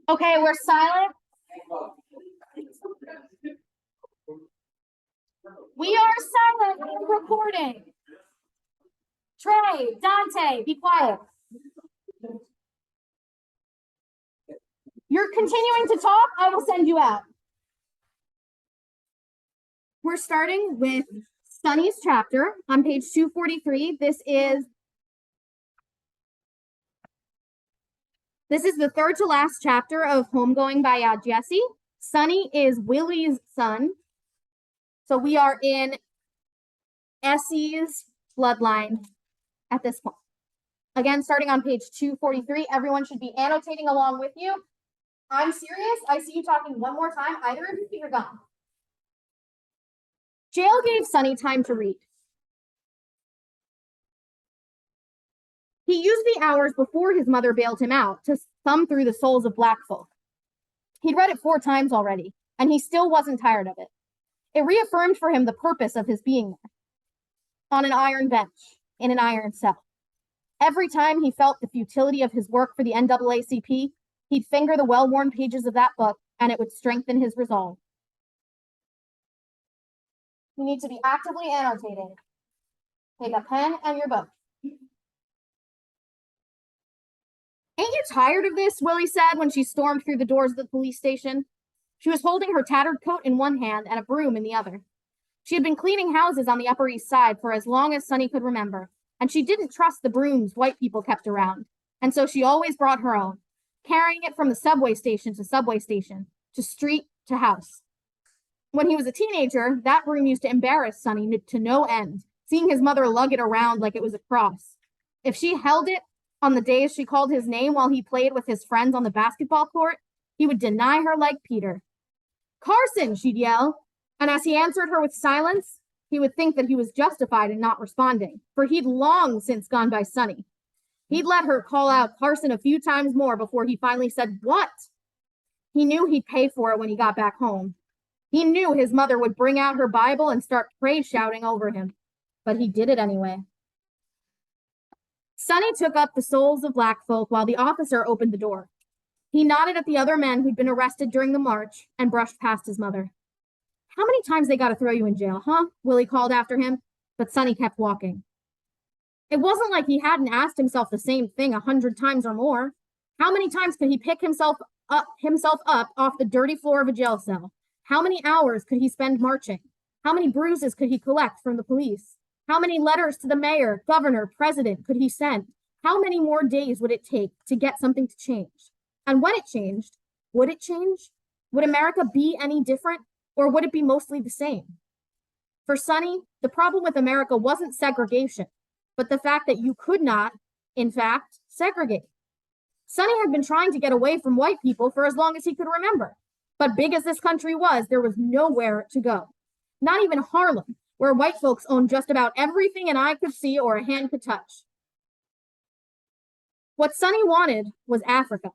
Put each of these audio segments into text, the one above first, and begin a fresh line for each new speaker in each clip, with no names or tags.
Okay, we're silent. We are silent and recording. Trey, Dante, be quiet. You're continuing to talk, I will send you out. We're starting with Sonny's chapter on page 243. This is the third to last chapter of Homegoing by Gyasi. Sonny is Willie's son. So we are in Essie's bloodline at this point. Again, starting on page 243, everyone should be annotating along with you. I'm serious. I see you talking one more time. Either of you, you're gone. Jail gave Sonny time to read. He used the hours before his mother bailed him out to thumb through the souls of black folk. He'd read it 4 times already, and he still wasn't tired of it. It reaffirmed for him the purpose of his being there, on an iron bench, in an iron cell. Every time he felt the futility of his work for the NAACP, he'd finger the well-worn pages of that book, and it would strengthen his resolve. You need to be actively annotating. Take a pen and your book. Ain't you tired of this? Willie said when she stormed through the doors of the police station. She was holding her tattered coat in one hand and a broom in the other. She had been cleaning houses on the Upper East Side for as long as Sonny could remember, and she didn't trust the brooms white people kept around, and so she always brought her own, carrying it from the subway station, to street to house. When he was a teenager, that broom used to embarrass Sonny to no end, seeing his mother lug it around like it was a cross. If she held it on the days she called his name while he played with his friends on the basketball court, he would deny her like Peter. "Carson," she'd yell, and as he answered her with silence, he would think that he was justified in not responding, for he'd long since gone by Sonny. He'd let her call out Carson a few times more before he finally said, "What?" He knew he'd pay for it when he got back home. He knew his mother would bring out her Bible and start praise shouting over him, but he did it anyway. Sonny took up the souls of black folk while the officer opened the door. He nodded at the other men who'd been arrested during the march and brushed past his mother. "How many times they got to throw you in jail, huh?" Willie called after him, but Sonny kept walking. It wasn't like he hadn't asked himself the same thing 100 times or more. How many times could he pick himself up off the dirty floor of a jail cell? How many hours could he spend marching? How many bruises could he collect from the police? How many letters to the mayor, governor, president could he send? How many more days would it take to get something to change? And when it changed, would it change? Would America be any different, or would it be mostly the same? For Sonny, the problem with America wasn't segregation, but the fact that you could not, in fact, segregate. Sonny had been trying to get away from white people for as long as he could remember. But big as this country was, there was nowhere to go. Not even Harlem, where white folks owned just about everything an eye could see or a hand could touch. What Sonny wanted was Africa.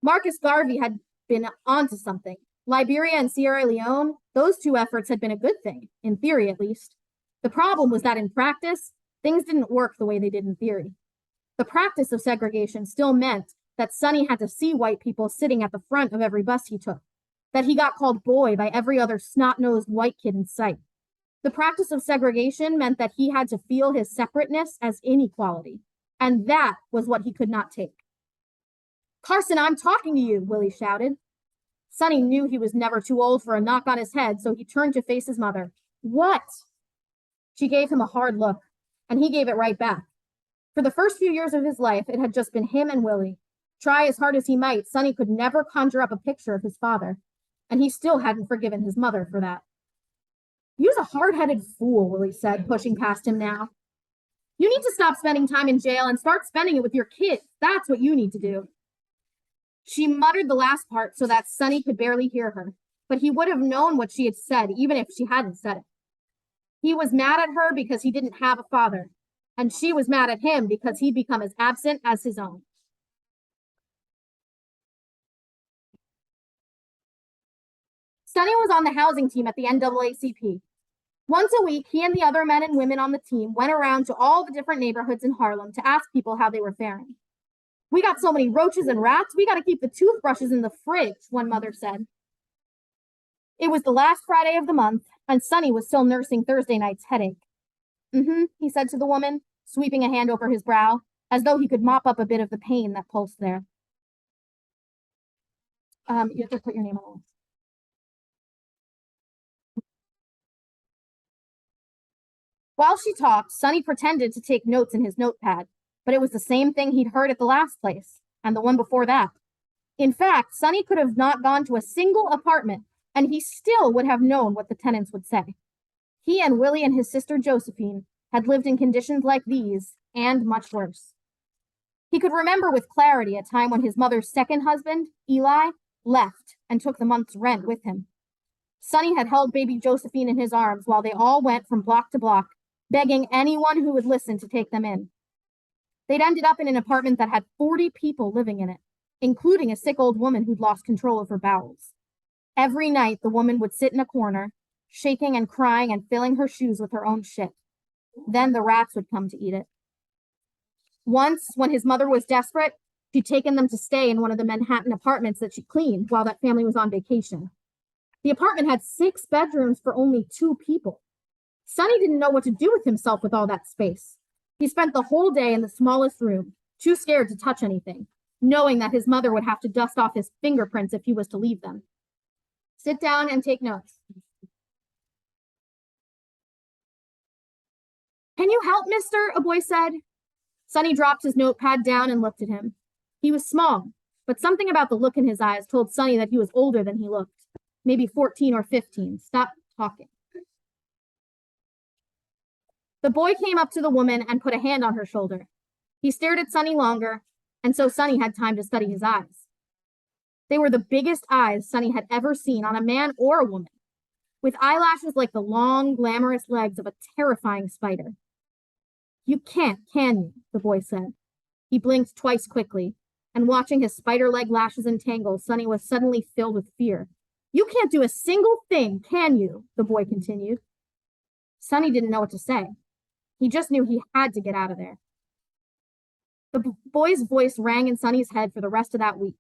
Marcus Garvey had been onto something. Liberia and Sierra Leone, those 2 efforts had been a good thing, in theory at least. The problem was that in practice, things didn't work the way they did in theory. The practice of segregation still meant that Sonny had to see white people sitting at the front of every bus he took, that he got called boy by every other snot-nosed white kid in sight. The practice of segregation meant that he had to feel his separateness as inequality, and that was what he could not take. "Carson, I'm talking to you," Willie shouted. Sonny knew he was never too old for a knock on his head, so he turned to face his mother. "What?" She gave him a hard look, and he gave it right back. For the first few years of his life, it had just been him and Willie. Try as hard as he might, Sonny could never conjure up a picture of his father, and he still hadn't forgiven his mother for that. "You's a hard-headed fool," Willie said, pushing past him now. "You need to stop spending time in jail and start spending it with your kids. That's what you need to do." She muttered the last part so that Sonny could barely hear her, but he would have known what she had said even if she hadn't said it. He was mad at her because he didn't have a father, and she was mad at him because he'd become as absent as his own. Sonny was on the housing team at the NAACP. Once a week, he and the other men and women on the team went around to all the different neighborhoods in Harlem to ask people how they were faring. We got so many roaches and rats, we got to keep the toothbrushes in the fridge, one mother said. It was the last Friday of the month, and Sonny was still nursing Thursday night's headache. He said to the woman, sweeping a hand over his brow, as though he could mop up a bit of the pain that pulsed there. You have to put your name on the list. While she talked, Sonny pretended to take notes in his notepad, but it was the same thing he'd heard at the last place, and the one before that. In fact, Sonny could have not gone to a single apartment, and he still would have known what the tenants would say. He and Willie and his sister Josephine had lived in conditions like these, and much worse. He could remember with clarity a time when his mother's second husband, Eli, left and took the month's rent with him. Sonny had held baby Josephine in his arms while they all went from block to block, begging anyone who would listen to take them in. They'd ended up in an apartment that had 40 people living in it, including a sick old woman who'd lost control of her bowels. Every night, the woman would sit in a corner, shaking and crying and filling her shoes with her own shit. Then the rats would come to eat it. Once, when his mother was desperate, she'd taken them to stay in one of the Manhattan apartments that she cleaned while that family was on vacation. The apartment had 6 bedrooms for only 2 people. Sonny didn't know what to do with himself with all that space. He spent the whole day in the smallest room, too scared to touch anything, knowing that his mother would have to dust off his fingerprints if he was to leave them. Sit down and take notes. Can you help, mister? A boy said. Sonny dropped his notepad down and looked at him. He was small, but something about the look in his eyes told Sonny that he was older than he looked. Maybe 14 or 15. Stop talking. The boy came up to the woman and put a hand on her shoulder. He stared at Sonny longer, and so Sonny had time to study his eyes. They were the biggest eyes Sonny had ever seen on a man or a woman, with eyelashes like the long, glamorous legs of a terrifying spider. You can't, can you? The boy said. He blinked twice quickly, and watching his spider-leg lashes entangle, Sonny was suddenly filled with fear. You can't do a single thing, can you? The boy continued. Sonny didn't know what to say. He just knew he had to get out of there. The boy's voice rang in Sonny's head for the rest of that week,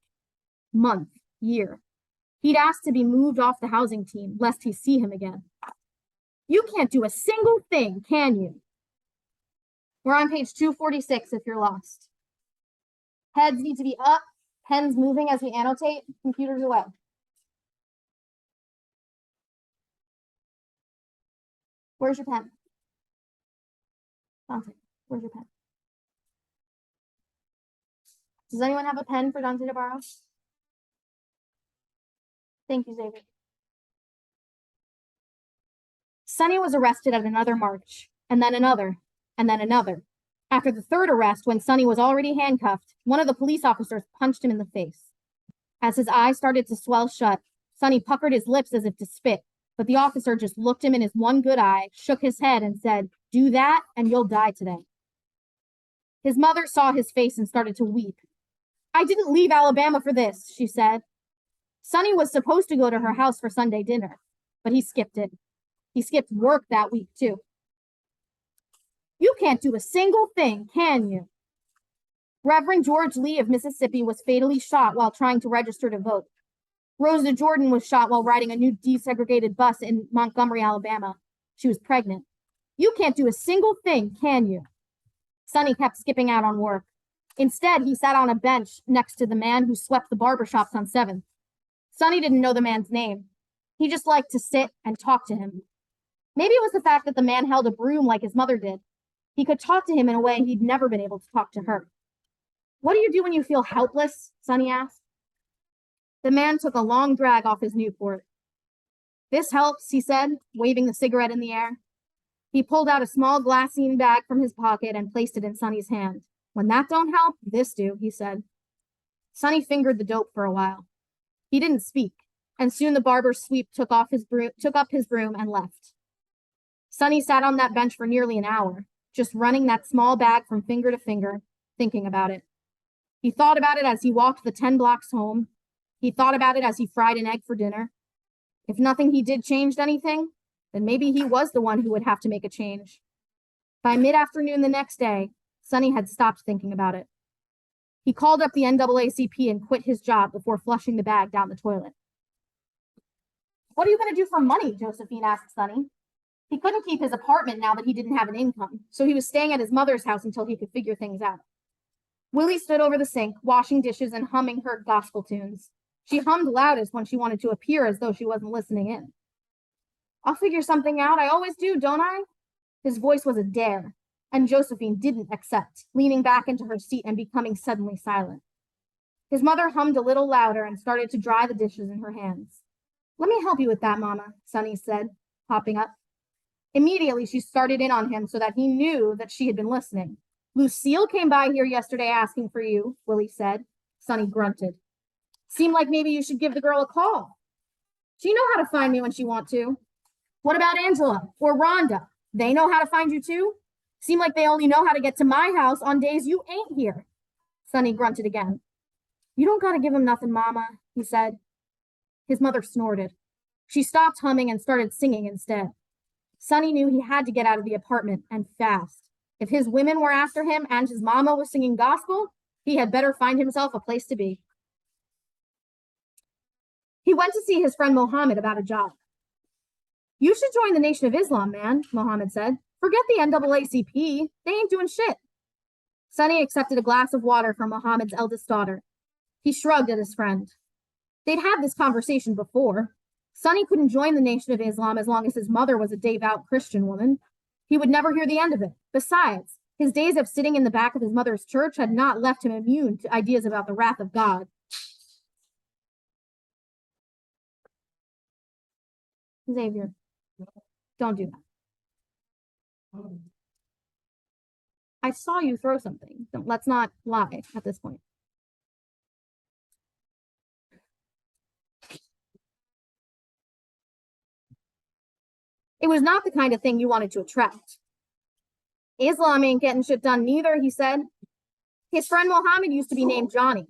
month, year. He'd asked to be moved off the housing team, lest he see him again. You can't do a single thing, can you? We're on page 246 if you're lost. Heads need to be up, pens moving as we annotate, computers away. Where's your pen? Dante, where's your pen? Does anyone have a pen for Dante to borrow? Thank you, Xavier. Sonny was arrested at another march, and then another, and then another. After the third arrest, when Sonny was already handcuffed, one of the police officers punched him in the face. As his eyes started to swell shut, Sonny puckered his lips as if to spit, but the officer just looked him in his one good eye, shook his head, and said, "Do that, and you'll die today." His mother saw his face and started to weep. "I didn't leave Alabama for this," she said. Sonny was supposed to go to her house for Sunday dinner, but he skipped it. He skipped work that week, too. You can't do a single thing, can you? Reverend George Lee of Mississippi was fatally shot while trying to register to vote. Rosa Jordan was shot while riding a new desegregated bus in Montgomery, Alabama. She was pregnant. You can't do a single thing, can you? Sonny kept skipping out on work. Instead, he sat on a bench next to the man who swept the barbershops on 7th. Sonny didn't know the man's name. He just liked to sit and talk to him. Maybe it was the fact that the man held a broom like his mother did. He could talk to him in a way he'd never been able to talk to her. What do you do when you feel helpless? Sonny asked. The man took a long drag off his Newport. This helps, he said, waving the cigarette in the air. He pulled out a small glassine bag from his pocket and placed it in Sonny's hand. When that don't help, this do, he said. Sonny fingered the dope for a while. He didn't speak, and soon the barber's sweep took up his broom and left. Sonny sat on that bench for nearly an hour, just running that small bag from finger to finger, thinking about it. He thought about it as he walked the 10 blocks home. He thought about it as he fried an egg for dinner. If nothing he did changed anything, then maybe he was the one who would have to make a change. By mid-afternoon the next day, Sonny had stopped thinking about it. He called up the NAACP and quit his job before flushing the bag down the toilet. What are you going to do for money? Josephine asked Sonny. He couldn't keep his apartment now that he didn't have an income, so he was staying at his mother's house until he could figure things out. Willie stood over the sink, washing dishes and humming her gospel tunes. She hummed loudest when she wanted to appear as though she wasn't listening in. I'll figure something out. I always do, don't I? His voice was a dare, and Josephine didn't accept, leaning back into her seat and becoming suddenly silent. His mother hummed a little louder and started to dry the dishes in her hands. Let me help you with that, Mama, Sonny said, hopping up. Immediately, she started in on him so that he knew that she had been listening. Lucille came by here yesterday asking for you, Willie said. Sonny grunted. Seemed like maybe you should give the girl a call. She know how to find me when she want to. What about Angela or Rhonda? They know how to find you too? Seem like they only know how to get to my house on days you ain't here. Sonny grunted again. You don't gotta give him nothing, Mama, he said. His mother snorted. She stopped humming and started singing instead. Sonny knew he had to get out of the apartment, and fast. If his women were after him and his mama was singing gospel, he had better find himself a place to be. He went to see his friend Mohammed about a job. You should join the Nation of Islam, man, Mohammed said. Forget the NAACP. They ain't doing shit. Sonny accepted a glass of water from Mohammed's eldest daughter. He shrugged at his friend. They'd had this conversation before. Sonny couldn't join the Nation of Islam as long as his mother was a devout Christian woman. He would never hear the end of it. Besides, his days of sitting in the back of his mother's church had not left him immune to ideas about the wrath of God. Xavier, don't do that. I saw you throw something. Let's not lie at this point. It was not the kind of thing you wanted to attract. Islam ain't getting shit done neither, he said. His friend Mohammed used to be named Johnny.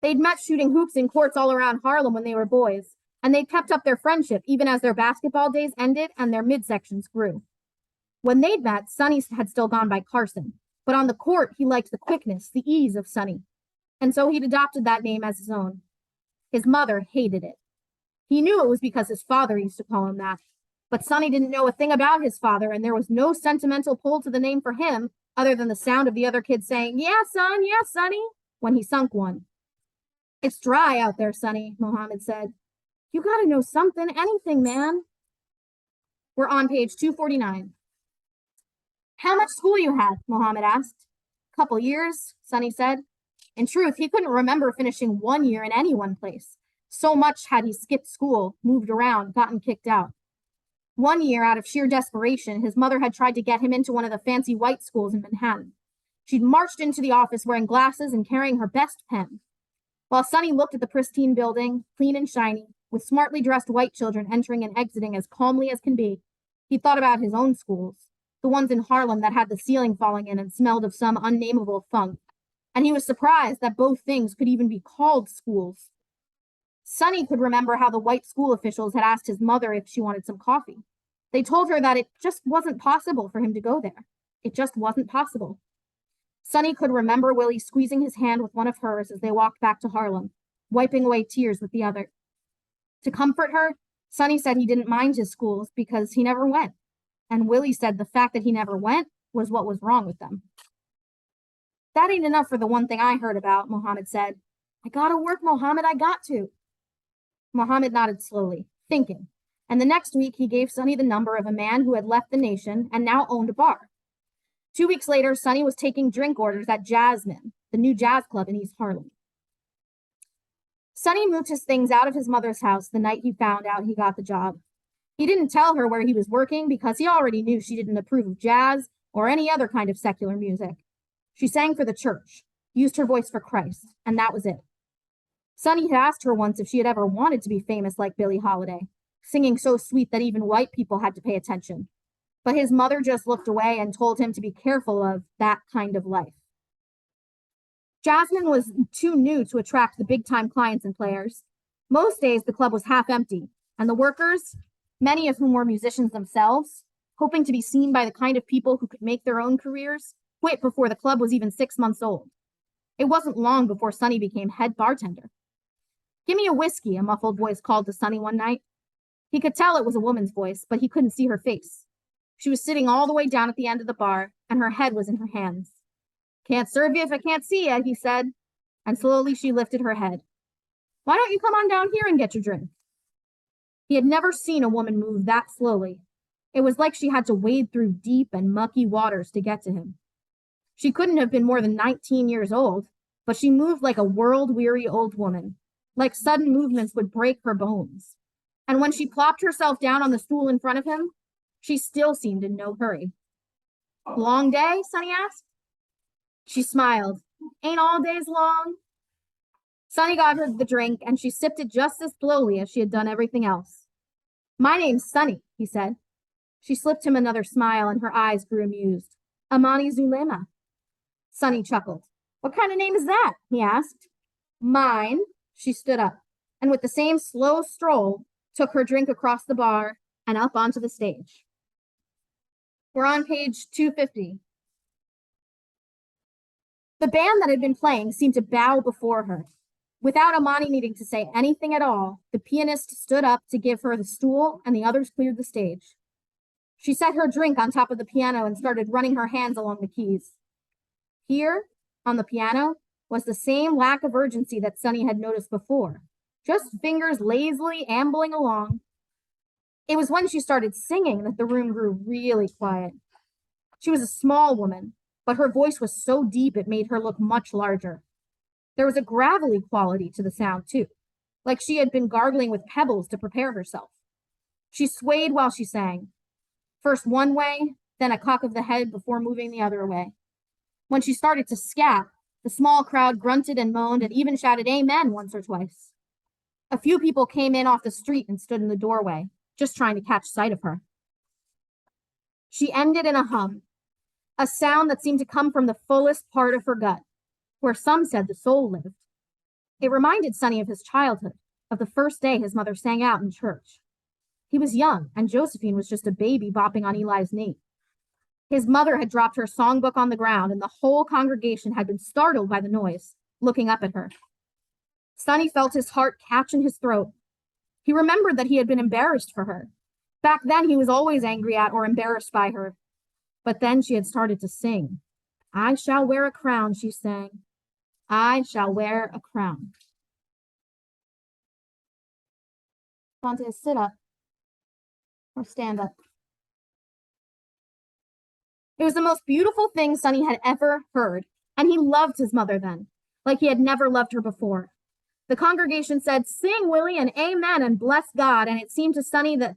They'd met shooting hoops in courts all around Harlem when they were boys, and they'd kept up their friendship even as their basketball days ended and their midsections grew. When they'd met, Sonny had still gone by Carson, but on the court he liked the quickness, the ease of Sonny, and so he'd adopted that name as his own. His mother hated it. He knew it was because his father used to call him that. But Sonny didn't know a thing about his father, and there was no sentimental pull to the name for him other than the sound of the other kids saying, yeah, son, yeah, Sonny, when he sunk one. It's dry out there, Sonny, Mohammed said. You gotta know something, anything, man. We're on page 249. How much school you had? Mohammed asked. Couple years, Sonny said. In truth, he couldn't remember finishing 1 year in any one place. So much had he skipped school, moved around, gotten kicked out. 1 year, out of sheer desperation, his mother had tried to get him into one of the fancy white schools in Manhattan. She'd marched into the office wearing glasses and carrying her best pen. While Sonny looked at the pristine building, clean and shiny, with smartly dressed white children entering and exiting as calmly as can be, he thought about his own schools, the ones in Harlem that had the ceiling falling in and smelled of some unnameable funk. And he was surprised that both things could even be called schools. Sonny could remember how the white school officials had asked his mother if she wanted some coffee. They told her that it just wasn't possible for him to go there. It just wasn't possible. Sonny could remember Willie squeezing his hand with one of hers as they walked back to Harlem, wiping away tears with the other. To comfort her, Sonny said he didn't mind his schools because he never went. And Willie said the fact that he never went was what was wrong with them. That ain't enough for the one thing I heard about, Mohammed said. I gotta work, Mohammed, I got to. Mohammed nodded slowly, thinking. And the next week, he gave Sonny the number of a man who had left the nation and now owned a bar. 2 weeks later, Sonny was taking drink orders at Jasmine, the new jazz club in East Harlem. Sonny moved his things out of his mother's house the night he found out he got the job. He didn't tell her where he was working because he already knew she didn't approve of jazz or any other kind of secular music. She sang for the church, used her voice for Christ, and that was it. Sonny had asked her once if she had ever wanted to be famous like Billie Holiday, singing so sweet that even white people had to pay attention. But his mother just looked away and told him to be careful of that kind of life. Jasmine was too new to attract the big-time clients and players. Most days, the club was half empty, and the workers, many of whom were musicians themselves, hoping to be seen by the kind of people who could make their own careers, quit before the club was even 6 months old. It wasn't long before Sonny became head bartender. "Give me a whiskey," a muffled voice called to Sonny one night. He could tell it was a woman's voice, but he couldn't see her face. She was sitting all the way down at the end of the bar, and her head was in her hands. "Can't serve you if I can't see you," he said, and slowly she lifted her head. "Why don't you come on down here and get your drink?" He had never seen a woman move that slowly. It was like she had to wade through deep and mucky waters to get to him. She couldn't have been more than 19 years old, but she moved like a world-weary old woman, like sudden movements would break her bones. And when she plopped herself down on the stool in front of him, she still seemed in no hurry. "Long day?" Sonny asked. She smiled. "Ain't all days long?" Sonny got her the drink, and she sipped it just as slowly as she had done everything else. "My name's Sonny," he said. She slipped him another smile, and her eyes grew amused. "Amani Zulema." Sonny chuckled. "What kind of name is that?" he asked. "Mine." She stood up, and with the same slow stroll, took her drink across the bar and up onto the stage. We're on page 250. The band that had been playing seemed to bow before her. Without Amani needing to say anything at all, the pianist stood up to give her the stool, and the others cleared the stage. She set her drink on top of the piano and started running her hands along the keys. Here, on the piano, was the same lack of urgency that Sonny had noticed before, just fingers lazily ambling along. It was when she started singing that the room grew really quiet. She was a small woman, but her voice was so deep it made her look much larger. There was a gravelly quality to the sound, too, like she had been gargling with pebbles to prepare herself. She swayed while she sang, first one way, then a cock of the head before moving the other way. When she started to scat, the small crowd grunted and moaned and even shouted amen once or twice. A few people came in off the street and stood in the doorway, just trying to catch sight of her. She ended in a hum, a sound that seemed to come from the fullest part of her gut, where some said the soul lived. It reminded Sonny of his childhood, of the first day his mother sang out in church. He was young, and Josephine was just a baby bopping on Eli's knee. His mother had dropped her songbook on the ground, and the whole congregation had been startled by the noise, looking up at her. Sonny felt his heart catch in his throat. He remembered that he had been embarrassed for her. Back then, he was always angry at or embarrassed by her. But then she had started to sing. "I shall wear a crown," she sang. "I shall wear a crown." Want to sit up or stand up. It was the most beautiful thing Sonny had ever heard, and he loved his mother then, like he had never loved her before. The congregation said, "Sing, Willie, and amen, and bless God," and it seemed to Sonny that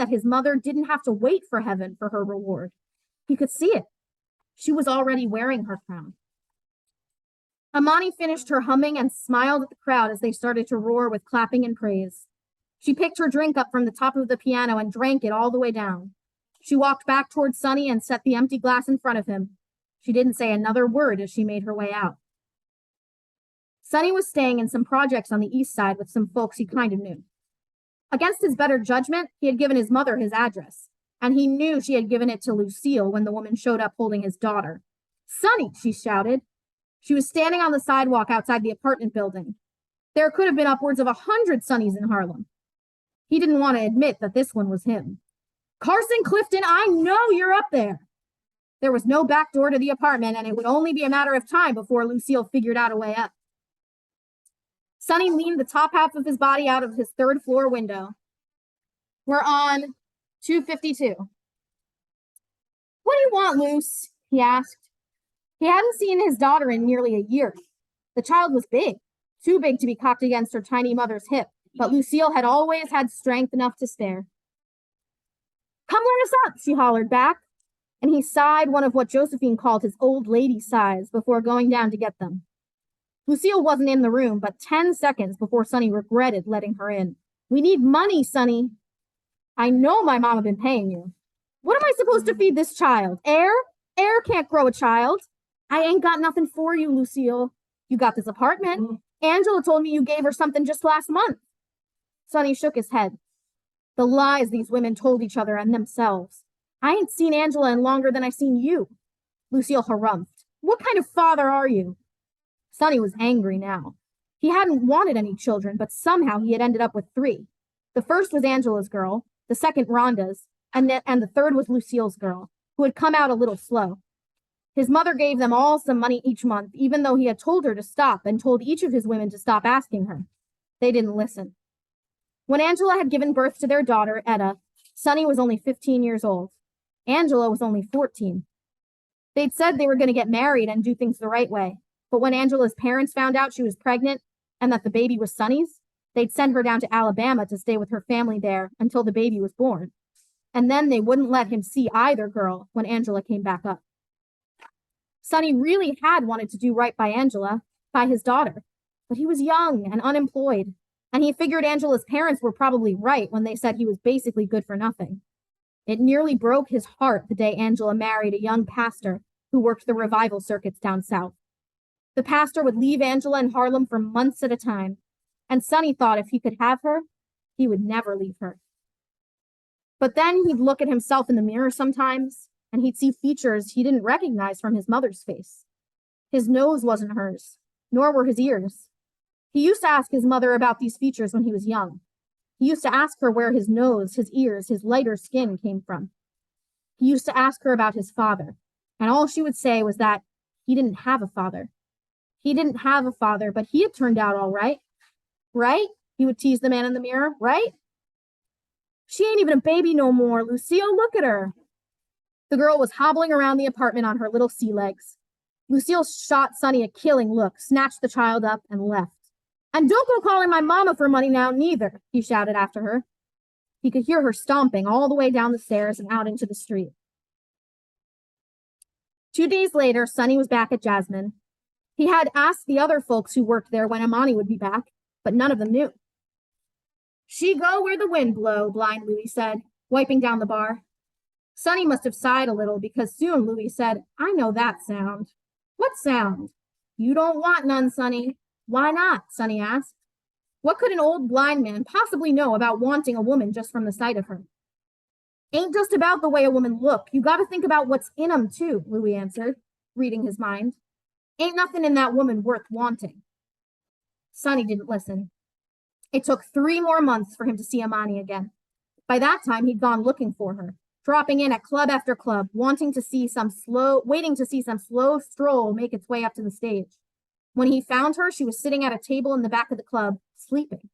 his mother didn't have to wait for heaven for her reward. He could see it. She was already wearing her crown. Amani finished her humming and smiled at the crowd as they started to roar with clapping and praise. She picked her drink up from the top of the piano and drank it all the way down. She walked back towards Sonny and set the empty glass in front of him. She didn't say another word as she made her way out. Sonny was staying in some projects on the east side with some folks he kind of knew. Against his better judgment, he had given his mother his address, and he knew she had given it to Lucille when the woman showed up holding his daughter. "Sonny!" she shouted. She was standing on the sidewalk outside the apartment building. There could have been upwards of 100 Sonnys in Harlem. He didn't want to admit that this one was him. "Carson Clifton, I know you're up there." There was no back door to the apartment, and it would only be a matter of time before Lucille figured out a way up. Sonny leaned the top half of his body out of his third-floor window. We're on 252. "What do you want, Luce?" he asked. He hadn't seen his daughter in nearly a year. The child was big, too big to be cocked against her tiny mother's hip, but Lucille had always had strength enough to spare. "Come let us up," she hollered back, and he sighed one of what Josephine called his old lady sighs before going down to get them. Lucille wasn't in the room, but 10 seconds before Sonny regretted letting her in. "We need money, Sonny." "I know my mama been paying you." "What am I supposed to feed this child? Air? Air can't grow a child." "I ain't got nothing for you, Lucille. You got this apartment. Angela told me you gave her something just last month." Sonny shook his head. The lies these women told each other and themselves. "I ain't seen Angela in longer than I seen you." Lucille harumphed. "What kind of father are you?" Sonny was angry now. He hadn't wanted any children, but somehow he had ended up with three. The first was Angela's girl, the second Rhonda's, and the third was Lucille's girl, who had come out a little slow. His mother gave them all some money each month, even though he had told her to stop and told each of his women to stop asking her. They didn't listen. When Angela had given birth to their daughter, Etta, Sonny was only 15 years old. Angela was only 14. They'd said they were going to get married and do things the right way, but when Angela's parents found out she was pregnant and that the baby was Sonny's, they'd send her down to Alabama to stay with her family there until the baby was born. And then they wouldn't let him see either girl when Angela came back up. Sonny really had wanted to do right by Angela, by his daughter, but he was young and unemployed, and he figured Angela's parents were probably right when they said he was basically good for nothing. It nearly broke his heart the day Angela married a young pastor who worked the revival circuits down south. The pastor would leave Angela in Harlem for months at a time, and Sonny thought if he could have her, he would never leave her. But then he'd look at himself in the mirror sometimes, and he'd see features he didn't recognize from his mother's face. His nose wasn't hers, nor were his ears. He used to ask his mother about these features when he was young. He used to ask her where his nose, his ears, his lighter skin came from. He used to ask her about his father, and all she would say was that he didn't have a father. He didn't have a father, but he had turned out all right. Right? He would tease the man in the mirror, right? She ain't even a baby no more, Lucille, look at her. The girl was hobbling around the apartment on her little sea legs. Lucille shot Sonny a killing look, snatched the child up, and left. And don't go calling my mama for money now, neither, he shouted after her. He could hear her stomping all the way down the stairs and out into the street. 2 days later, Sonny was back at Jasmine. He had asked the other folks who worked there when Amani would be back, but none of them knew. She go where the wind blow, Blind Louie said, wiping down the bar. Sonny must have sighed a little because soon Louie said, I know that sound. What sound? You don't want none, Sonny. Why not? Sonny asked. What could an old blind man possibly know about wanting a woman just from the sight of her? Ain't just about the way a woman look. You got to think about what's in 'em too, Louie answered, reading his mind. Ain't nothing in that woman worth wanting. Sonny didn't listen. It took 3 more months for him to see Amani again. By that time, he'd gone looking for her, dropping in at club after club, waiting to see some slow stroll make its way up to the stage. When he found her, she was sitting at a table in the back of the club, sleeping.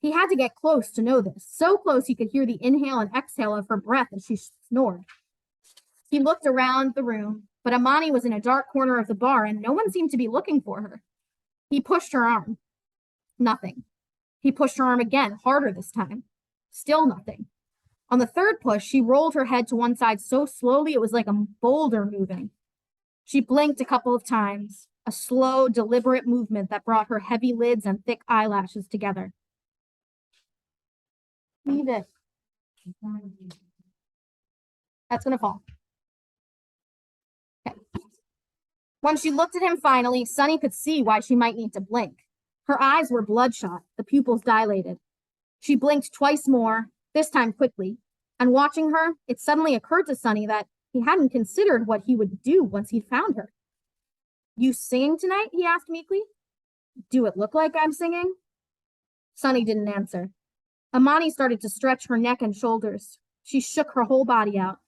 He had to get close to know this, so close he could hear the inhale and exhale of her breath as she snored. He looked around the room, but Amani was in a dark corner of the bar and no one seemed to be looking for her. He pushed her arm. Nothing. He pushed her arm again, harder this time. Still nothing. On the third push, she rolled her head to one side so slowly it was like a boulder moving. She blinked a couple of times, a slow, deliberate movement that brought her heavy lids and thick eyelashes together. Leave it. That's going to fall. Okay. When she looked at him finally, Sonny could see why she might need to blink. Her eyes were bloodshot, the pupils dilated. She blinked twice more, this time quickly, and watching her, it suddenly occurred to Sonny that he hadn't considered what he would do once he'd found her. You singing tonight? He asked meekly. Do it look like I'm singing? Sonny didn't answer. Amani started to stretch her neck and shoulders. She shook her whole body out.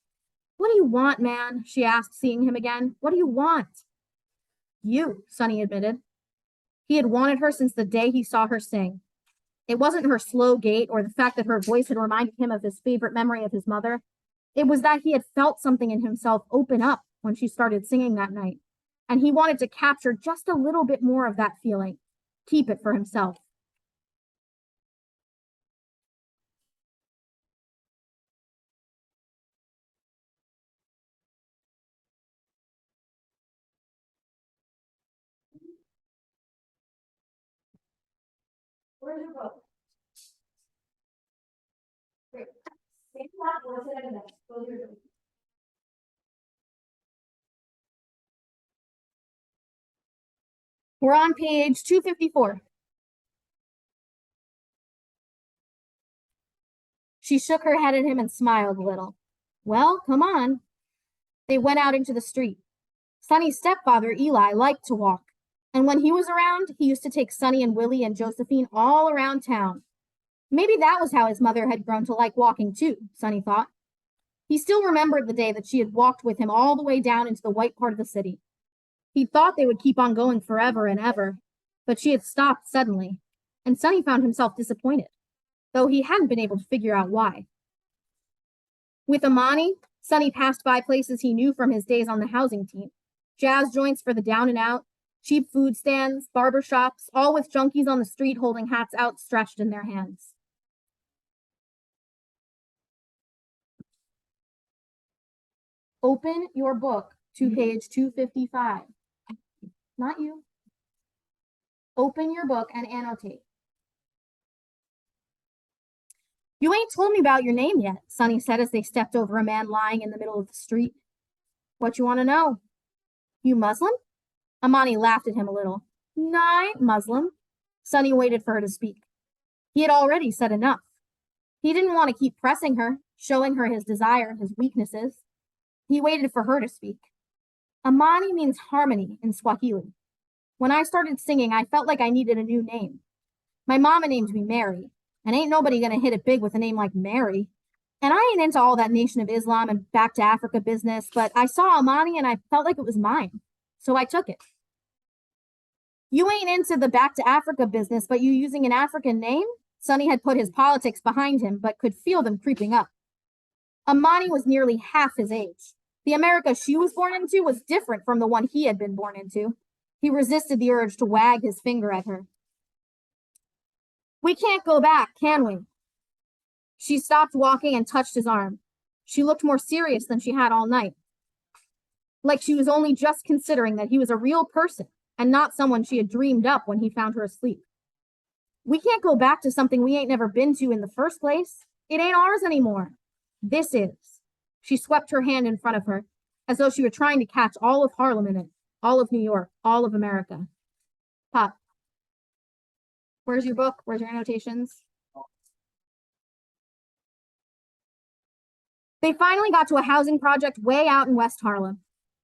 What do you want, man? She asked, seeing him again. What do you want? You, Sonny admitted. He had wanted her since the day he saw her sing. It wasn't her slow gait or the fact that her voice had reminded him of his favorite memory of his mother. It was that he had felt something in himself open up when she started singing that night. And he wanted to capture just a little bit more of that feeling, keep it for himself. Where's your book? Great. We're on page 254. She shook her head at him and smiled a little. Well, come on. They went out into the street. Sonny's stepfather, Eli, liked to walk. And when he was around, he used to take Sonny and Willie and Josephine all around town. Maybe that was how his mother had grown to like walking too, Sonny thought. He still remembered the day that she had walked with him all the way down into the white part of the city. He thought they would keep on going forever and ever, but she had stopped suddenly, and Sonny found himself disappointed, though he hadn't been able to figure out why. With Amani, Sonny passed by places he knew from his days on the housing team. Jazz joints for the down and out, cheap food stands, barber shops, all with junkies on the street holding hats outstretched in their hands. Open your book to page 255. Not you. Open your book and annotate. You ain't told me about your name yet, Sonny said as they stepped over a man lying in the middle of the street. What you want to know? You Muslim? Amani laughed at him a little. Nah, I ain't Muslim. Sonny waited for her to speak. He had already said enough. He didn't want to keep pressing her, showing her his desire, his weaknesses. He waited for her to speak. Amani means harmony in Swahili. When I started singing, I felt like I needed a new name. My mama named me Mary, and ain't nobody gonna hit it big with a name like Mary. And I ain't into all that Nation of Islam and back to Africa business, but I saw Amani and I felt like it was mine, so I took it. You ain't into the back to Africa business, but you using an African name? Sonny had put his politics behind him, but could feel them creeping up. Amani was nearly half his age. The America she was born into was different from the one he had been born into. He resisted the urge to wag his finger at her. We can't go back, can we? She stopped walking and touched his arm. She looked more serious than she had all night. Like she was only just considering that he was a real person and not someone she had dreamed up when he found her asleep. We can't go back to something we ain't never been to in the first place. It ain't ours anymore. This is. She swept her hand in front of her, as though she were trying to catch all of Harlem in it, all of New York, all of America. Pop, where's your book? Where's your annotations? They finally got to a housing project way out in West Harlem.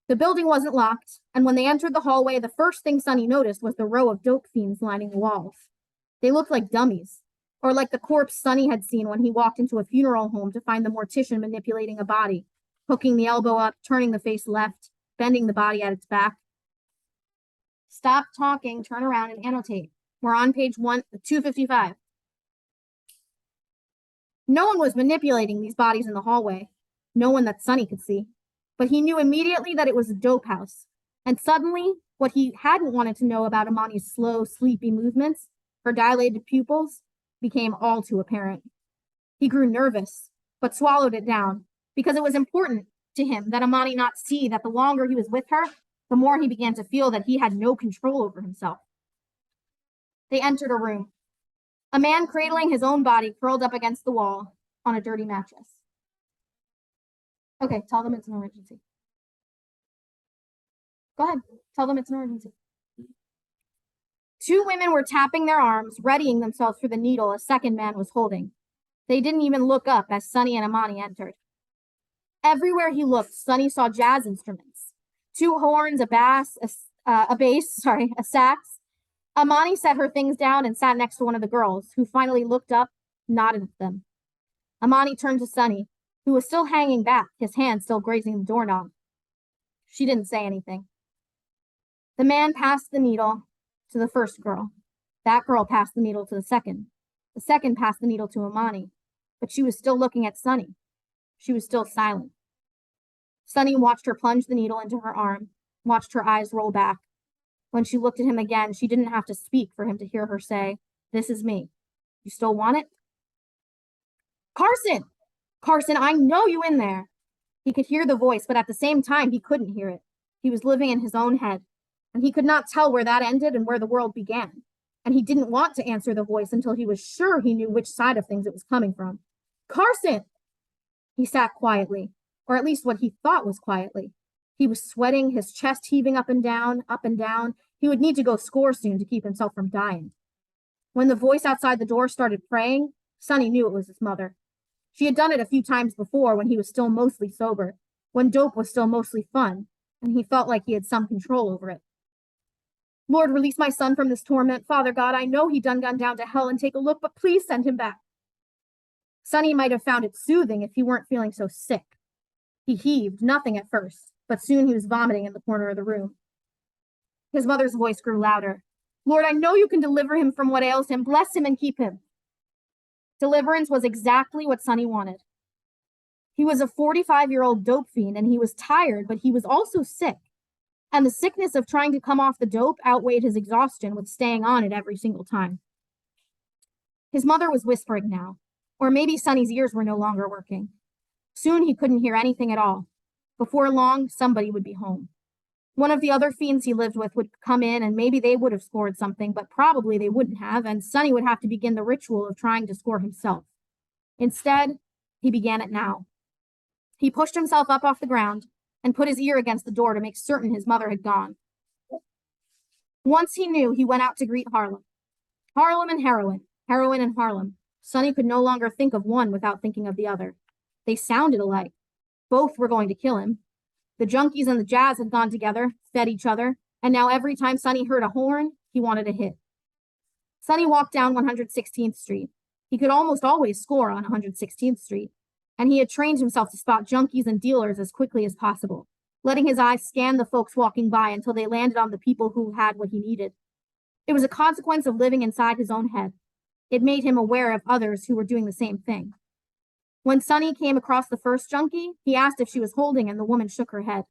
The building wasn't locked, and when they entered the hallway, the first thing Sonny noticed was the row of dope fiends lining the walls. They looked like dummies, or like the corpse Sonny had seen when he walked into a funeral home to find the mortician manipulating a body, hooking the elbow up, turning the face left, bending the body at its back. Stop talking, turn around, and annotate. We're on page 255. No one was manipulating these bodies in the hallway. No one that Sonny could see. But he knew immediately that it was a dope house. And suddenly, what he hadn't wanted to know about Amani's slow, sleepy movements, her dilated pupils, became all too apparent. He grew nervous, but swallowed it down, because it was important to him that Amani not see that the longer he was with her, the more he began to feel that he had no control over himself. They entered a room. A man cradling his own body curled up against the wall on a dirty mattress. Okay, tell them it's an emergency. Go ahead, tell them it's an emergency. Two women were tapping their arms, readying themselves for the needle a second man was holding. They didn't even look up as Sonny and Amani entered. Everywhere he looked, Sonny saw jazz instruments. Two horns, a bass, a sax. Amani set her things down and sat next to one of the girls, who finally looked up, nodded at them. Amani turned to Sonny, who was still hanging back, his hand still grazing the doorknob. She didn't say anything. The man passed the needle to the first girl. That girl passed the needle to the second. The second passed the needle to Amani, but she was still looking at Sonny. She was still silent. Sonny watched her plunge the needle into her arm, watched her eyes roll back. When she looked at him again, she didn't have to speak for him to hear her say, "This is me. You still want it?" Carson! Carson, I know you in there. He could hear the voice, but at the same time, he couldn't hear it. He was living in his own head, and he could not tell where that ended and where the world began. And he didn't want to answer the voice until he was sure he knew which side of things it was coming from. Carson! He sat quietly, or at least what he thought was quietly. He was sweating, his chest heaving up and down, up and down. He would need to go score soon to keep himself from dying. When the voice outside the door started praying, Sonny knew it was his mother. She had done it a few times before when he was still mostly sober, when dope was still mostly fun, and he felt like he had some control over it. Lord, release my son from this torment. Father God, I know he done gone down to hell and take a look, but please send him back. Sonny might have found it soothing if he weren't feeling so sick. He heaved, nothing at first, but soon he was vomiting in the corner of the room. His mother's voice grew louder. Lord, I know you can deliver him from what ails him. Bless him and keep him. Deliverance was exactly what Sonny wanted. He was a 45-year-old dope fiend, and he was tired, but he was also sick. And the sickness of trying to come off the dope outweighed his exhaustion with staying on it every single time. His mother was whispering now, or maybe Sonny's ears were no longer working. Soon he couldn't hear anything at all. Before long, somebody would be home. One of the other fiends he lived with would come in, and maybe they would have scored something, but probably they wouldn't have, and Sonny would have to begin the ritual of trying to score himself. Instead, he began it now. He pushed himself up off the ground and put his ear against the door to make certain his mother had gone. Once he knew, he went out to greet Harlem. Harlem and heroin, heroin and Harlem. Sonny could no longer think of one without thinking of the other. They sounded alike. Both were going to kill him. The junkies and the jazz had gone together, fed each other, and now every time Sonny heard a horn, he wanted a hit. Sonny walked down 116th Street. He could almost always score on 116th Street, and he had trained himself to spot junkies and dealers as quickly as possible, letting his eyes scan the folks walking by until they landed on the people who had what he needed. It was a consequence of living inside his own head. It made him aware of others who were doing the same thing. When Sonny came across the first junkie, he asked if she was holding, and the woman shook her head.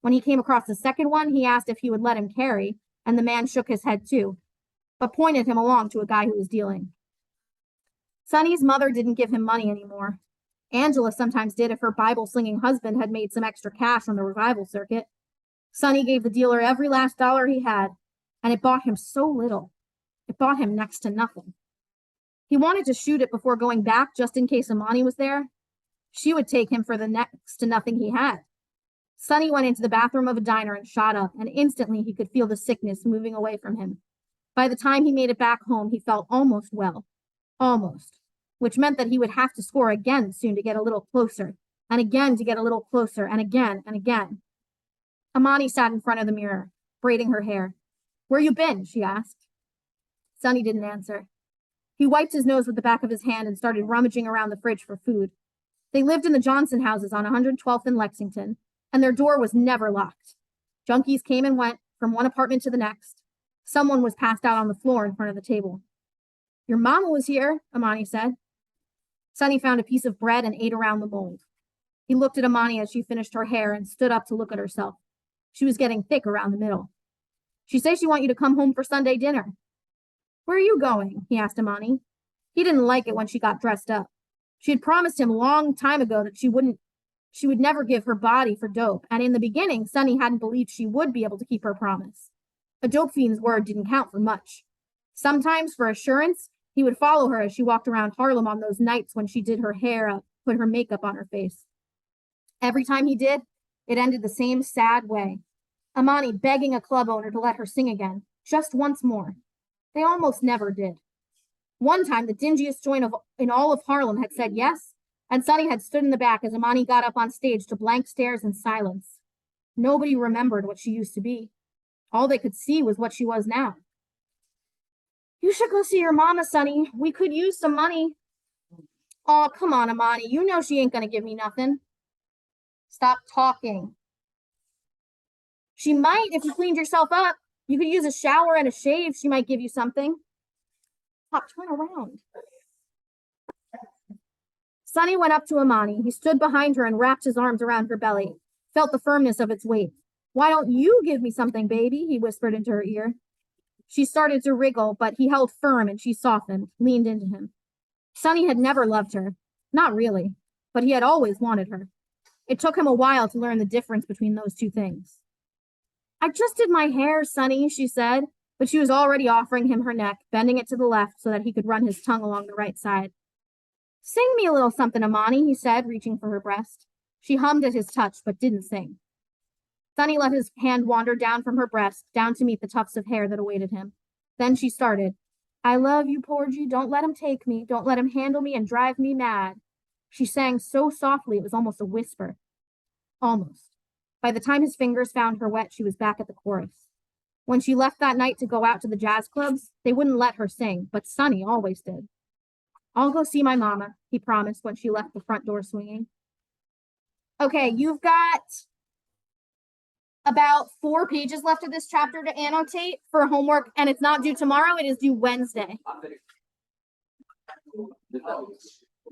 When he came across the second one, he asked if he would let him carry, and the man shook his head too, but pointed him along to a guy who was dealing. Sonny's mother didn't give him money anymore. Angela sometimes did if her Bible-slinging husband had made some extra cash on the revival circuit. Sonny gave the dealer every last dollar he had, and it bought him so little. It bought him next to nothing. He wanted to shoot it before going back just in case Amani was there. She would take him for the next to nothing he had. Sonny went into the bathroom of a diner and shot up, and instantly he could feel the sickness moving away from him. By the time he made it back home, he felt almost well. Almost. Which meant that he would have to score again soon to get a little closer, and again to get a little closer, and again and again. Amani sat in front of the mirror, braiding her hair. Where you been? She asked. Sonny didn't answer. He wiped his nose with the back of his hand and started rummaging around the fridge for food. They lived in the Johnson houses on 112th and Lexington, and their door was never locked. Junkies came and went from one apartment to the next. Someone was passed out on the floor in front of the table. Your mama was here, Amani said. Sonny found a piece of bread and ate around the mold. He looked at Amani as she finished her hair and stood up to look at herself. She was getting thick around the middle. She says she wants you to come home for Sunday dinner. Where are you going? He asked Amani. He didn't like it when she got dressed up. She had promised him a long time ago that she would never give her body for dope, and in the beginning, Sonny hadn't believed she would be able to keep her promise. A dope fiend's word didn't count for much. Sometimes, for assurance, he would follow her as she walked around Harlem on those nights when she did her hair up, put her makeup on her face. Every time he did, it ended the same sad way. Amani begging a club owner to let her sing again, just once more. They almost never did. One time, the dingiest joint in all of Harlem had said yes, and Sonny had stood in the back as Amani got up on stage to blank stares and silence. Nobody remembered what she used to be. All they could see was what she was now. You should go see your mama, Sonny. We could use some money. Oh, come on, Amani. You know she ain't gonna give me nothing. Stop talking. She might if you cleaned yourself up. You could use a shower and a shave. She might give you something. Pop, turn around. Sonny went up to Amani. He stood behind her and wrapped his arms around her belly, felt the firmness of its weight. Why don't you give me something, baby? He whispered into her ear. She started to wriggle, but he held firm and she softened, leaned into him. Sonny had never loved her. Not really, but he had always wanted her. It took him a while to learn the difference between those two things. I just did my hair, Sonny, she said, but she was already offering him her neck, bending it to the left so that he could run his tongue along the right side. Sing me a little something, Amani, he said, reaching for her breast. She hummed at his touch, but didn't sing. Sonny let his hand wander down from her breast, down to meet the tufts of hair that awaited him. Then she started. I love you, Porgy. Don't let him take me. Don't let him handle me and drive me mad. She sang so softly it was almost a whisper. Almost. By the time his fingers found her wet, she was back at the chorus. When she left that night to go out to the jazz clubs, they wouldn't let her sing, but Sonny always did. I'll go see my mama, he promised when she left the front door swinging. Okay, you've got about 4 pages left of this chapter to annotate for homework, and it's not due tomorrow, it is due Wednesday.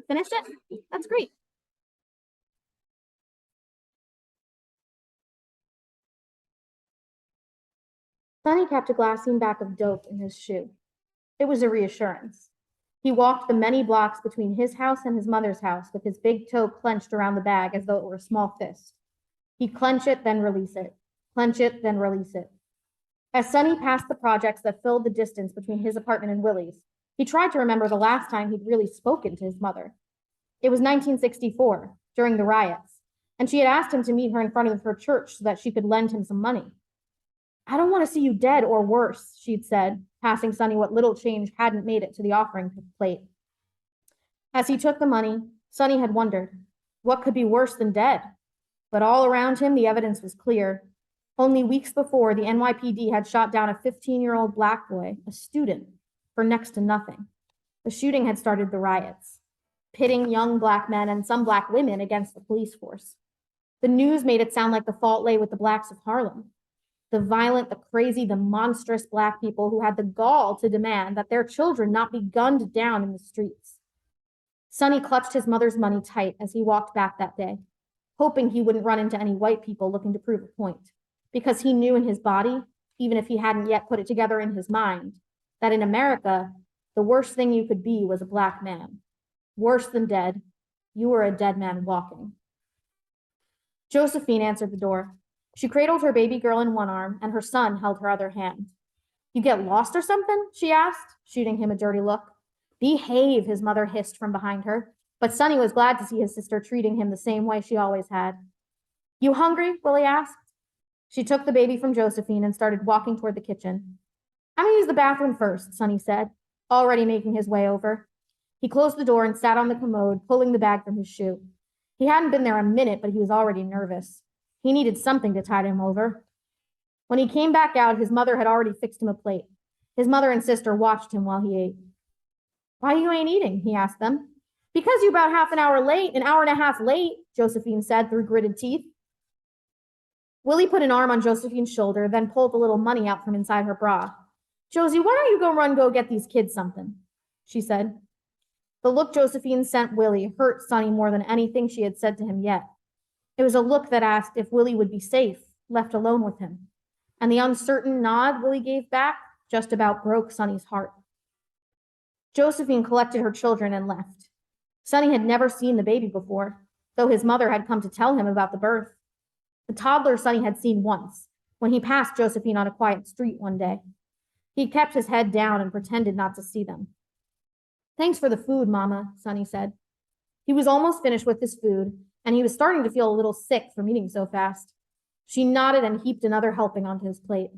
Finished it? That's great. Sonny kept a glassine back of dope in his shoe. It was a reassurance. He walked the many blocks between his house and his mother's house with his big toe clenched around the bag as though it were a small fist. He'd clench it, then release it. Clench it, then release it. As Sonny passed the projects that filled the distance between his apartment and Willie's, he tried to remember the last time he'd really spoken to his mother. It was 1964, during the riots, and she had asked him to meet her in front of her church so that she could lend him some money. I don't want to see you dead or worse, she'd said, passing Sonny what little change hadn't made it to the offering plate. As he took the money, Sonny had wondered, what could be worse than dead? But all around him, the evidence was clear. Only weeks before, the NYPD had shot down a 15-year-old black boy, a student, for next to nothing. The shooting had started the riots, pitting young black men and some black women against the police force. The news made it sound like the fault lay with the blacks of Harlem, the violent, the crazy, the monstrous black people who had the gall to demand that their children not be gunned down in the streets. Sonny clutched his mother's money tight as he walked back that day, hoping he wouldn't run into any white people looking to prove a point, because he knew in his body, even if he hadn't yet put it together in his mind, that in America, the worst thing you could be was a black man. Worse than dead, you were a dead man walking. Josephine answered the door. She cradled her baby girl in one arm, and her son held her other hand. You get lost or something? She asked, shooting him a dirty look. Behave, his mother hissed from behind her, but Sonny was glad to see his sister treating him the same way she always had. You hungry? Willie asked. She took the baby from Josephine and started walking toward the kitchen. I'm gonna use the bathroom first, Sonny said, already making his way over. He closed the door and sat on the commode, pulling the bag from his shoe. He hadn't been there a minute, but he was already nervous. He needed something to tide him over. When he came back out, his mother had already fixed him a plate. His mother and sister watched him while he ate. Why you ain't eating? He asked them. Because you about an hour and a half late, Josephine said through gritted teeth. Willie put an arm on Josephine's shoulder, then pulled a little money out from inside her bra. Josie, why don't you go get these kids something? She said. The look Josephine sent Willie hurt Sonny more than anything she had said to him yet. It was a look that asked if Willie would be safe, left alone with him. And the uncertain nod Willie gave back just about broke Sonny's heart. Josephine collected her children and left. Sonny had never seen the baby before, though his mother had come to tell him about the birth. The toddler Sonny had seen once, when he passed Josephine on a quiet street one day. He kept his head down and pretended not to see them. Thanks for the food, Mama, Sonny said. He was almost finished with his food, and he was starting to feel a little sick from eating so fast. She nodded and heaped another helping onto his plate.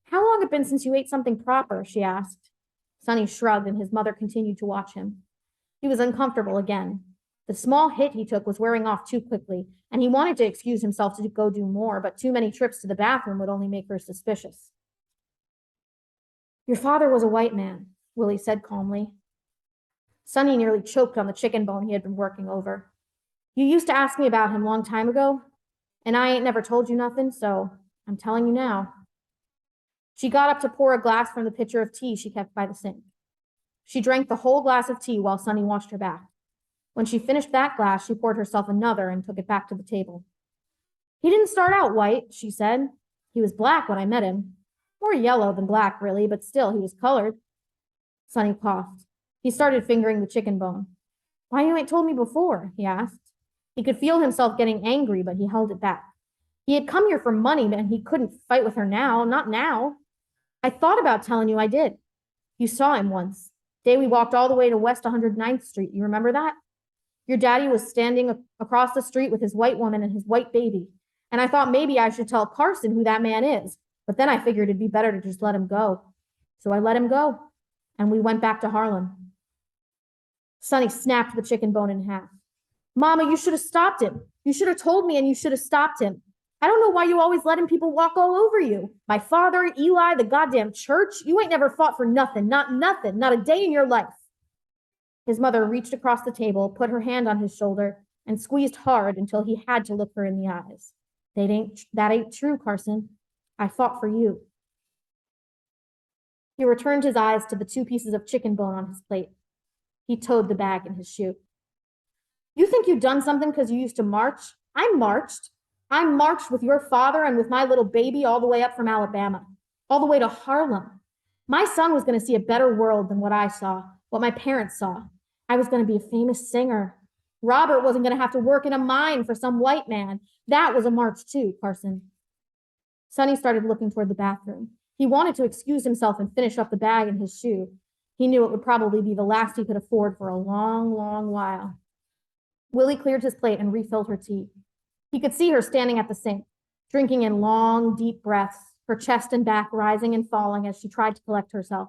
How long had it been since you ate something proper? She asked. Sonny shrugged, and his mother continued to watch him. He was uncomfortable again. The small hit he took was wearing off too quickly, and he wanted to excuse himself to go do more, but too many trips to the bathroom would only make her suspicious. Your father was a white man, Willie said calmly. Sonny nearly choked on the chicken bone he had been working over. You used to ask me about him long time ago, and I ain't never told you nothing, so I'm telling you now. She got up to pour a glass from the pitcher of tea she kept by the sink. She drank the whole glass of tea while Sonny watched her back. When she finished that glass, she poured herself another and took it back to the table. He didn't start out white, she said. He was black when I met him. More yellow than black, really, but still, he was colored. Sonny coughed. He started fingering the chicken bone. Why you ain't told me before? He asked. He could feel himself getting angry, but he held it back. He had come here for money, and he couldn't fight with her now, not now. I thought about telling you I did. You saw him once. Day we walked all the way to West 109th Street. You remember that? Your daddy was standing across the street with his white woman and his white baby. And I thought maybe I should tell Carson who that man is. But then I figured it'd be better to just let him go. So I let him go. And we went back to Harlem. Sonny snapped the chicken bone in half. Mama, you should have stopped him. You should have told me and you should have stopped him. I don't know why you always letting people walk all over you. My father, Eli, the goddamn church. You ain't never fought for nothing, not a day in your life. His mother reached across the table, put her hand on his shoulder, and squeezed hard until he had to look her in the eyes. That ain't true, Carson. I fought for you. He returned his eyes to the 2 pieces of chicken bone on his plate. He towed the bag in his shoe. You think you've done something because you used to march? I marched. I marched with your father and with my little baby all the way up from Alabama, all the way to Harlem. My son was going to see a better world than what I saw, what my parents saw. I was going to be a famous singer. Robert wasn't going to have to work in a mine for some white man. That was a march too, Carson. Sonny started looking toward the bathroom. He wanted to excuse himself and finish up the bag in his shoe. He knew it would probably be the last he could afford for a long, long while. Willie cleared his plate and refilled her tea. He could see her standing at the sink, drinking in long, deep breaths, her chest and back rising and falling as she tried to collect herself.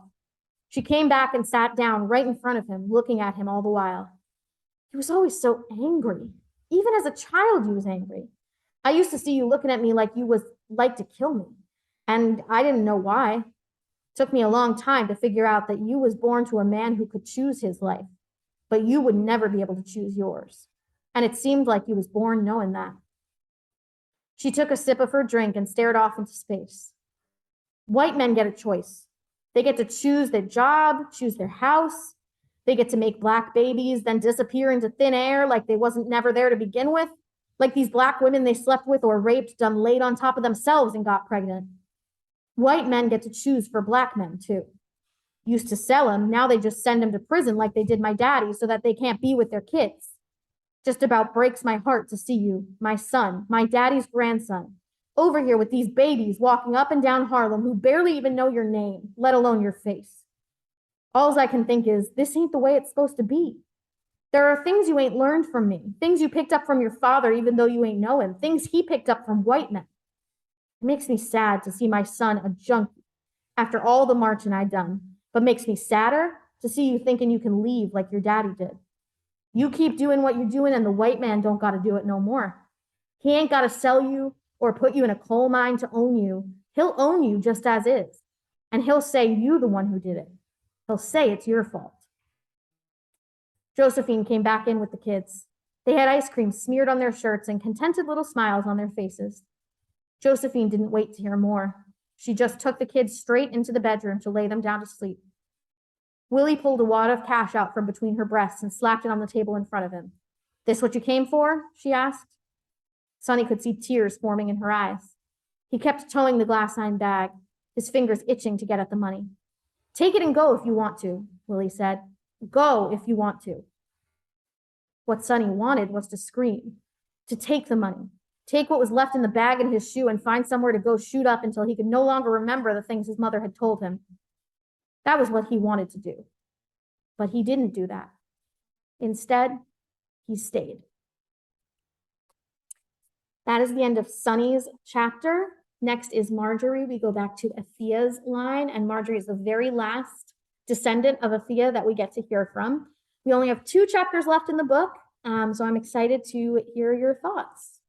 She came back and sat down right in front of him, looking at him all the while. He was always so angry. Even as a child, he was angry. I used to see you looking at me like you was like to kill me, and I didn't know why. It took me a long time to figure out that you was born to a man who could choose his life, but you would never be able to choose yours. And it seemed like you was born knowing that. She took a sip of her drink and stared off into space. White men get a choice. They get to choose their job, choose their house. They get to make black babies, then disappear into thin air like they wasn't never there to begin with. Like these black women they slept with or raped, done laid on top of themselves and got pregnant. White men get to choose for black men too. Used to sell them, now they just send them to prison like they did my daddy so that they can't be with their kids. Just about breaks my heart to see you, my son, my daddy's grandson, over here with these babies walking up and down Harlem who barely even know your name, let alone your face. All I can think is, this ain't the way it's supposed to be. There are things you ain't learned from me, things you picked up from your father even though you ain't know him, things he picked up from white men. It makes me sad to see my son a junkie after all the marching I'd done, but makes me sadder to see you thinking you can leave like your daddy did. You keep doing what you're doing and the white man don't got to do it no more. He ain't got to sell you or put you in a coal mine to own you. He'll own you just as is. And he'll say you the one who did it. He'll say it's your fault. Josephine came back in with the kids. They had ice cream smeared on their shirts and contented little smiles on their faces. Josephine didn't wait to hear more. She just took the kids straight into the bedroom to lay them down to sleep. Willie pulled a wad of cash out from between her breasts and slapped it on the table in front of him. This what you came for? She asked. Sonny could see tears forming in her eyes. He kept towing the glass-lined bag, his fingers itching to get at the money. Take it and go if you want to, Willie said. Go if you want to. What Sonny wanted was to scream, to take the money, take what was left in the bag in his shoe and find somewhere to go shoot up until he could no longer remember the things his mother had told him. That was what he wanted to do. But he didn't do that. Instead, he stayed. That is the end of Sonny's chapter. Next is Marjorie. We go back to Athea's line, and Marjorie is the very last descendant of Athea that we get to hear from. We only have 2 chapters left in the book, so I'm excited to hear your thoughts.